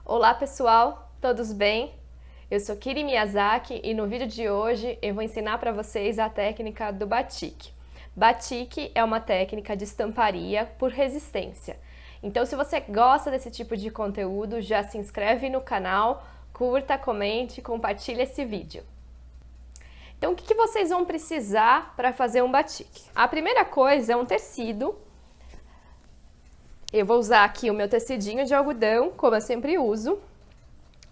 Olá pessoal, todos bem? Eu sou Kiri Miyazaki e no vídeo de hoje eu vou ensinar para vocês a técnica do batik. Batik é uma técnica de estamparia por resistência. Então se você gosta desse tipo de conteúdo, já se inscreve no canal, curta, comente, compartilhe esse vídeo. Então o que vocês vão precisar para fazer um batik? A primeira coisa é um tecido. Eu vou usar aqui o meu tecidinho de algodão, como eu sempre uso.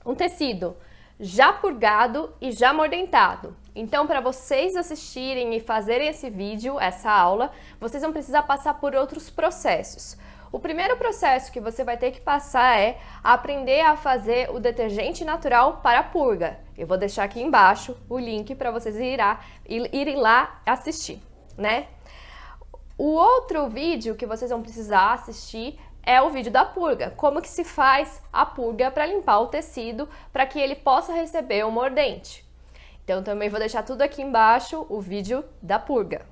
Um tecido já purgado e já mordentado. Então, para vocês assistirem e fazerem esse vídeo, essa aula, vocês vão precisar passar por outros processos. O primeiro processo que você vai ter que passar é aprender a fazer o detergente natural para purga. Eu vou deixar aqui embaixo o link para vocês irem lá assistir, né? O outro vídeo que vocês vão precisar assistir é o vídeo da purga, como que se faz a purga para limpar o tecido para que ele possa receber o mordente. Então também vou deixar tudo aqui embaixo o vídeo da purga.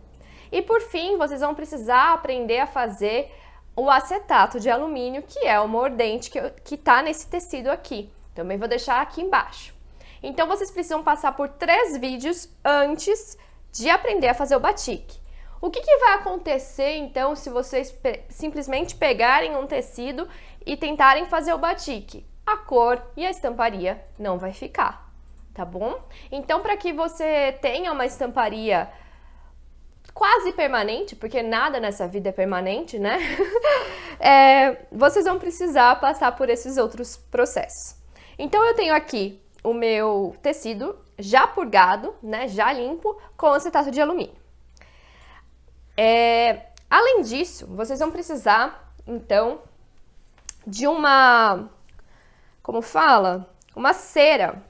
E por fim, vocês vão precisar aprender a fazer o acetato de alumínio, que é o mordente que está nesse tecido aqui. Também vou deixar aqui embaixo. Então vocês precisam passar por 3 vídeos antes de aprender a fazer o batik. O que vai acontecer, então, se vocês simplesmente pegarem um tecido e tentarem fazer o batik? A cor e a estamparia não vai ficar, tá bom? Então, para que você tenha uma estamparia quase permanente, porque nada nessa vida é permanente, né? Vocês vão precisar passar por esses outros processos. Então, eu tenho aqui o meu tecido já purgado, né, já limpo, com acetato de alumínio. Além disso, vocês vão precisar, então, de uma, como fala? Uma cera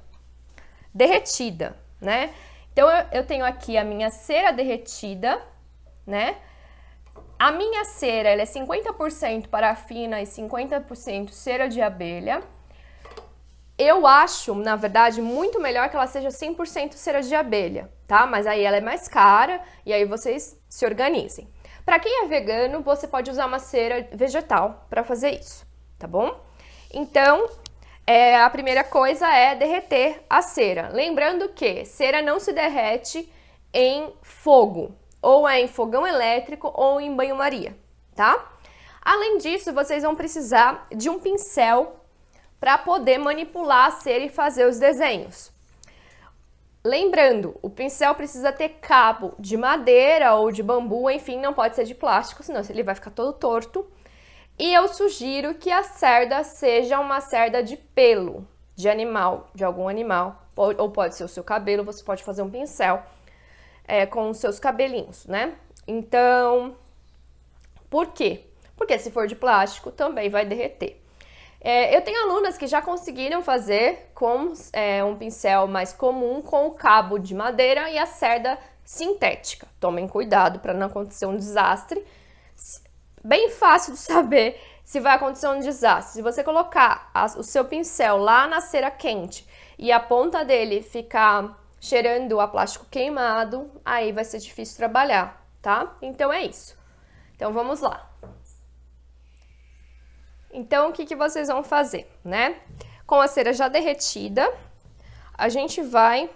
derretida, né? Então, eu tenho aqui a minha cera derretida, né? A minha cera, ela é 50% parafina e 50% cera de abelha. Eu acho, na verdade, muito melhor que ela seja 100% cera de abelha, tá? Mas aí ela é mais cara e aí vocês se organizem. Para quem é vegano, você pode usar uma cera vegetal para fazer isso, tá bom? Então, a primeira coisa é derreter a cera. Lembrando que cera não se derrete em fogo, ou é em fogão elétrico ou em banho-maria, tá? Além disso, vocês vão precisar de um pincel para poder manipular a cera e fazer os desenhos. Lembrando, o pincel precisa ter cabo de madeira ou de bambu, enfim, não pode ser de plástico, senão ele vai ficar todo torto. E eu sugiro que a cerda seja uma cerda de pelo, de animal, de algum animal, ou pode ser o seu cabelo, você pode fazer um pincel com os seus cabelinhos, né? Então, por quê? Porque se for de plástico, também vai derreter. Eu tenho alunas que já conseguiram fazer com um pincel mais comum, com o cabo de madeira e a cerda sintética. Tomem cuidado para não acontecer um desastre. Bem fácil de saber se vai acontecer um desastre. Se você colocar o seu pincel lá na cera quente e a ponta dele ficar cheirando a plástico queimado, aí vai ser difícil trabalhar, tá? Então é isso. Então vamos lá. Então, o que vocês vão fazer, né? Com a cera já derretida, a gente vai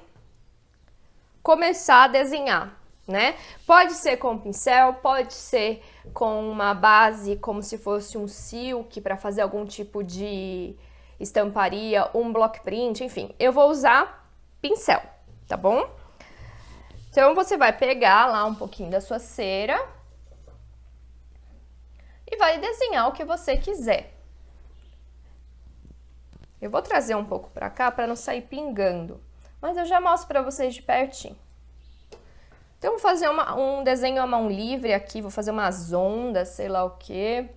começar a desenhar, né? Pode ser com pincel, pode ser com uma base como se fosse um silk para fazer algum tipo de estamparia, um block print, enfim. Eu vou usar pincel, tá bom? Então, você vai pegar lá um pouquinho da sua cera e vai desenhar o que você quiser. Eu vou trazer um pouco pra cá para não sair pingando, mas eu já mostro pra vocês de pertinho. Então, vou fazer um desenho à mão livre aqui, vou fazer umas ondas, sei lá o quê.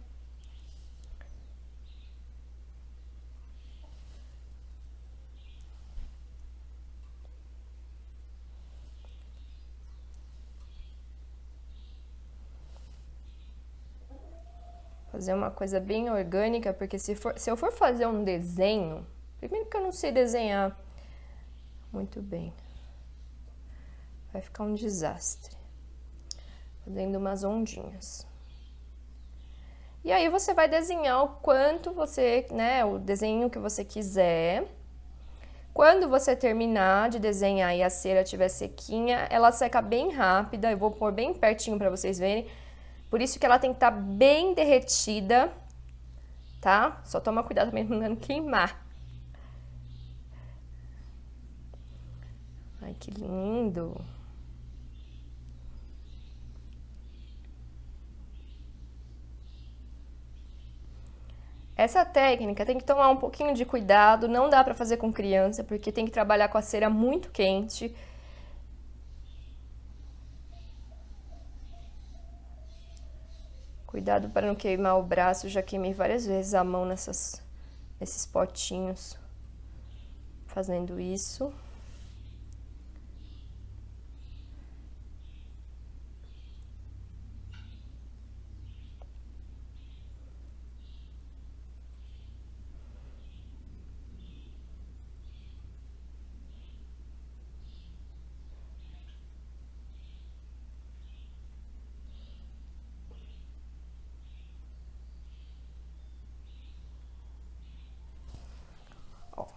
Fazer uma coisa bem orgânica, porque se eu for fazer um desenho, primeiro que eu não sei desenhar muito bem, vai ficar um desastre. Fazendo umas ondinhas. E aí você vai desenhar o quanto você, né, o desenho que você quiser. Quando você terminar de desenhar e a cera estiver sequinha, ela seca bem rápida. Eu vou pôr bem pertinho para vocês verem. Por isso que ela tem que estar bem derretida, tá? Só toma cuidado também pra não queimar. Ai, que lindo! Essa técnica tem que tomar um pouquinho de cuidado, não dá pra fazer com criança, porque tem que trabalhar com a cera muito quente. Cuidado para não queimar o braço, eu já queimei várias vezes a mão nesses potinhos fazendo isso.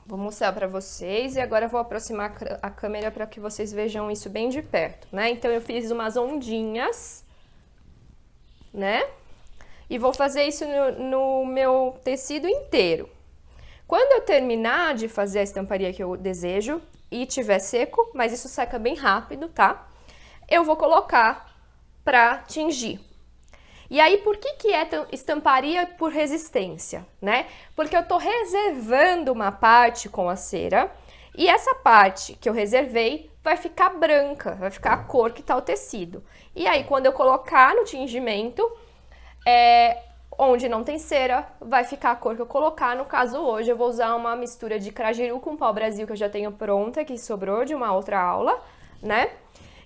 Vou mostrar para vocês e agora eu vou aproximar a câmera para que vocês vejam isso bem de perto, né? Então eu fiz umas ondinhas, né? E vou fazer isso no meu tecido inteiro. Quando eu terminar de fazer a estamparia que eu desejo e tiver seco, mas isso seca bem rápido, tá? Eu vou colocar para tingir. E aí, por que é estamparia por resistência, né? Porque eu tô reservando uma parte com a cera e essa parte que eu reservei vai ficar branca, vai ficar a cor que tá o tecido. E aí, quando eu colocar no tingimento, onde não tem cera, vai ficar a cor que eu colocar. No caso, hoje eu vou usar uma mistura de crajiru com pau-brasil que eu já tenho pronta, que sobrou de uma outra aula, né?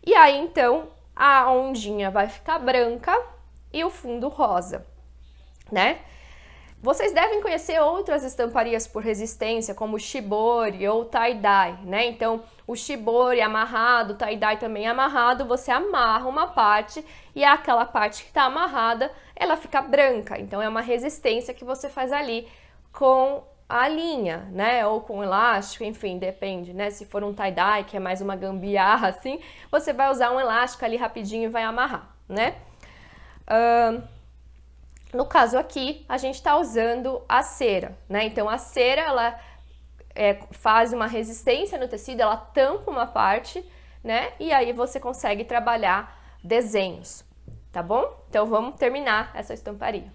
E aí, então, a ondinha vai ficar branca e o fundo rosa, né? Vocês devem conhecer outras estamparias por resistência, como o shibori ou tie-dye, né? Então, o shibori amarrado, o tie-dye também amarrado, você amarra uma parte e aquela parte que está amarrada, ela fica branca. Então, é uma resistência que você faz ali com a linha, né? Ou com elástico, enfim, depende, né? Se for um tie-dye, que é mais uma gambiarra, assim, você vai usar um elástico ali rapidinho e vai amarrar, né? No caso aqui, a gente está usando a cera, né? Então, a cera, ela faz uma resistência no tecido, ela tampa uma parte, né? E aí você consegue trabalhar desenhos, tá bom? Então, vamos terminar essa estamparia.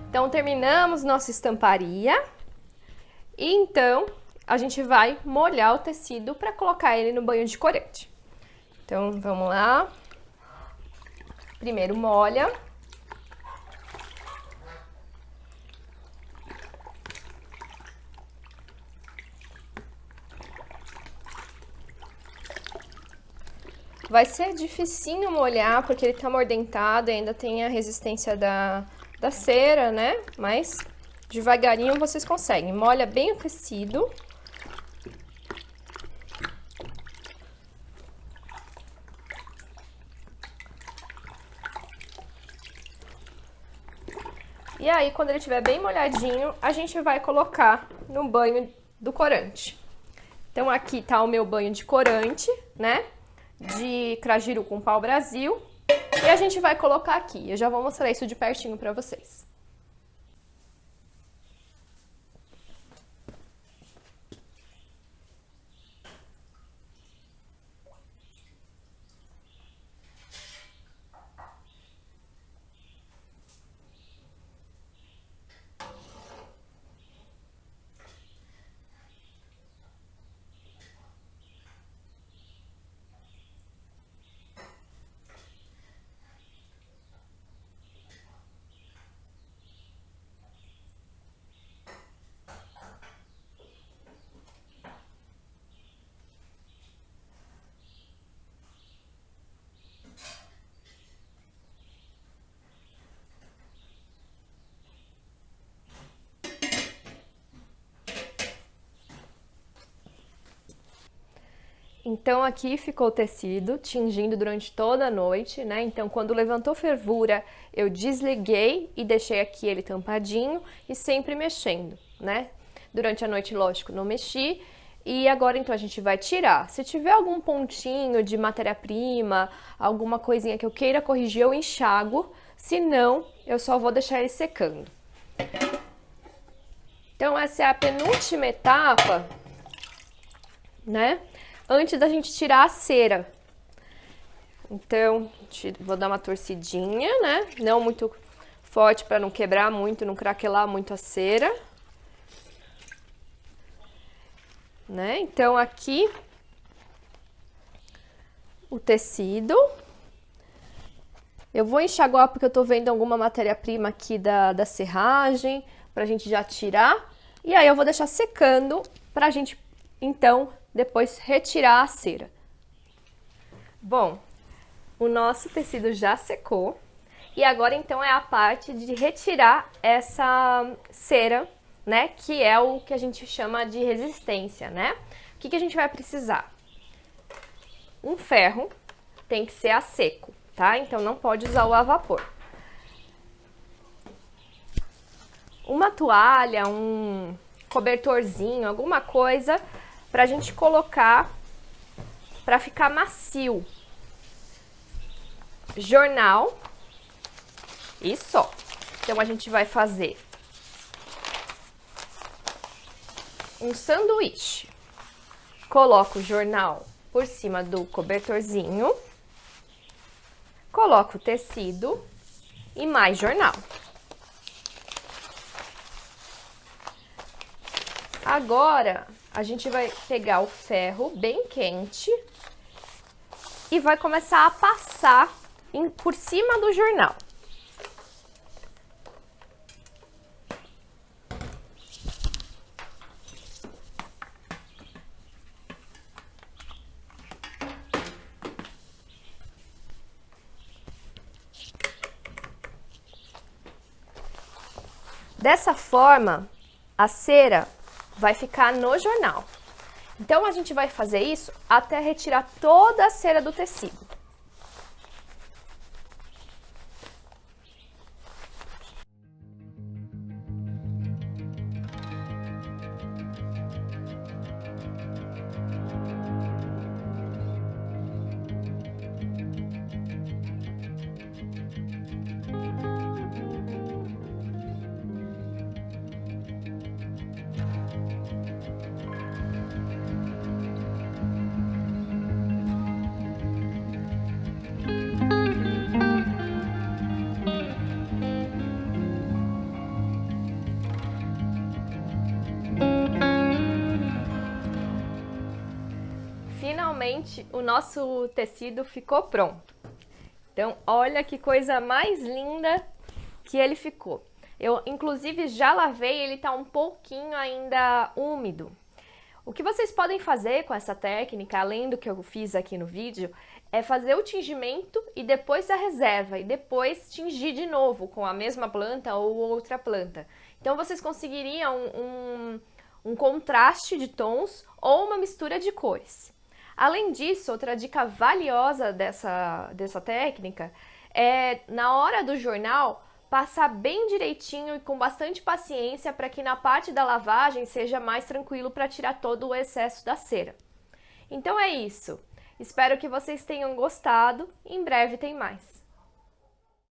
Então, terminamos nossa estamparia e então a gente vai molhar o tecido para colocar ele no banho de corante. Então, vamos lá. Primeiro molha. Vai ser dificinho molhar, porque ele tá mordentado e ainda tem a resistência da cera, né? Mas devagarinho vocês conseguem. Molha bem o tecido. E aí, quando ele estiver bem molhadinho, a gente vai colocar no banho do corante. Então, aqui tá o meu banho de corante, né? De Crajiru com pau-brasil. E a gente vai colocar aqui. Eu já vou mostrar isso de pertinho pra vocês. Então, aqui ficou o tecido tingindo durante toda a noite, né? Então, quando levantou fervura, eu desliguei e deixei aqui ele tampadinho e sempre mexendo, né? Durante a noite, lógico, não mexi. E agora, então, a gente vai tirar. Se tiver algum pontinho de matéria-prima, alguma coisinha que eu queira corrigir, eu enxago. Se não, eu só vou deixar ele secando. Então, essa é a penúltima etapa, né? Antes da gente tirar a cera. Então, vou dar uma torcidinha, né? Não muito forte para não quebrar muito, não craquelar muito a cera. Né? Então, aqui o tecido. Eu vou enxaguar porque eu tô vendo alguma matéria-prima aqui da serragem, pra gente já tirar. E aí eu vou deixar secando pra gente, então, depois retirar a cera. Bom, o nosso tecido já secou e agora então é a parte de retirar essa cera, né, que é o que a gente chama de resistência, né? O que a gente vai precisar? Um ferro, tem que ser a seco, tá? Então não pode usar o a vapor. Uma toalha, um cobertorzinho, alguma coisa pra gente colocar pra ficar macio. Jornal e só. Então a gente vai fazer um sanduíche. Coloco o jornal por cima do cobertorzinho. Coloco o tecido e mais jornal. Agora, a gente vai pegar o ferro bem quente e vai começar a passar por cima do jornal. Dessa forma, a cera vai ficar no jornal. Então, a gente vai fazer isso até retirar toda a cera do tecido. Finalmente, o nosso tecido ficou pronto. Então, olha que coisa mais linda que ele ficou. Eu, inclusive, já lavei, ele tá um pouquinho ainda úmido. O que vocês podem fazer com essa técnica, além do que eu fiz aqui no vídeo, é fazer o tingimento e depois a reserva, e depois tingir de novo com a mesma planta ou outra planta. Então vocês conseguiriam um contraste de tons ou uma mistura de cores. Além disso, outra dica valiosa dessa técnica é, na hora do jornal, passar bem direitinho e com bastante paciência para que na parte da lavagem seja mais tranquilo para tirar todo o excesso da cera. Então é isso. Espero que vocês tenham gostado. Em breve tem mais.